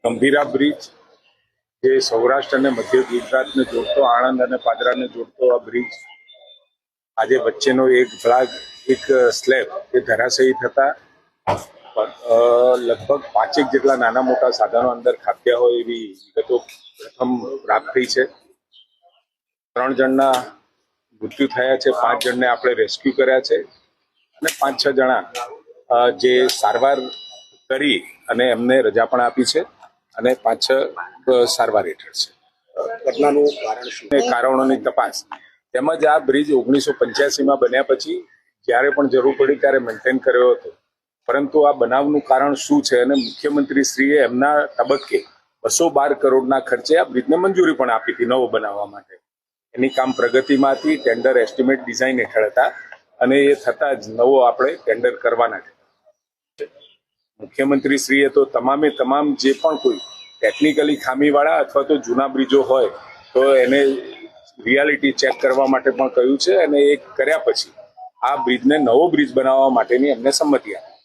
Gambhira bridge જે સૌરાષ્ટ્ર અને મધ્ય ગુજરાતને જોડતો, આણંદ અને પાદરાને જોડતો આ બ્રિજ આજે વચ્ચેનો એક ભાગ, એક સ્લેબ એ ધરાશયી થતા લગભગ 5 જેટલા નાના મોટા સાધનો અંદર ખાબક્યા હોય એવી વિગતો પ્રથમ પ્રાપ્ત થઈ છે. 3 જણના મૃત્યુ થયા છે, 5 જણને આપણે રેસ્ક્યુ કર્યા છે અને 5-6 જણા જે સારવાર કરી અને એમને રજા પણ આપી છે અને 5-6 સારવાર હેઠળ છે. ઘટનાનું કારણ શું, કારણોની તપાસ તેમજ આ બ્રિજ 1985માં બન્યા પછી જ્યારે પણ જરૂર પડી ત્યારે મેન્ટેન કર્યો હતો, પરંતુ આ બનાવનું કારણ શું છે અને મુખ્યમંત્રીશ્રીએ એમના તબક્કે 212 કરોડના ખર્ચે આ બ્રિજને મંજૂરી પણ આપી હતી નવો બનાવવા માટે. એની કામ પ્રગતિમાં હતી, ટેન્ડર એસ્ટિમેટ ડિઝાઇન હેઠળ હતા અને એ થતાં જ નવો આપણે ટેન્ડર કરવાના છે. મુખ્યમંત્રીશ્રીએ તો તમામે તમામ જે પણ કોઈ ટેકનિકલી ખામીવાળા અથવા તો જૂના બ્રિજો હોય તો એને રિયાલિટી ચેક કરવા માટે પણ કહ્યું છે અને એ કર્યા પછી આ બ્રિજને નવો બ્રિજ બનાવવા માટેની એમને સંમતિ આપી.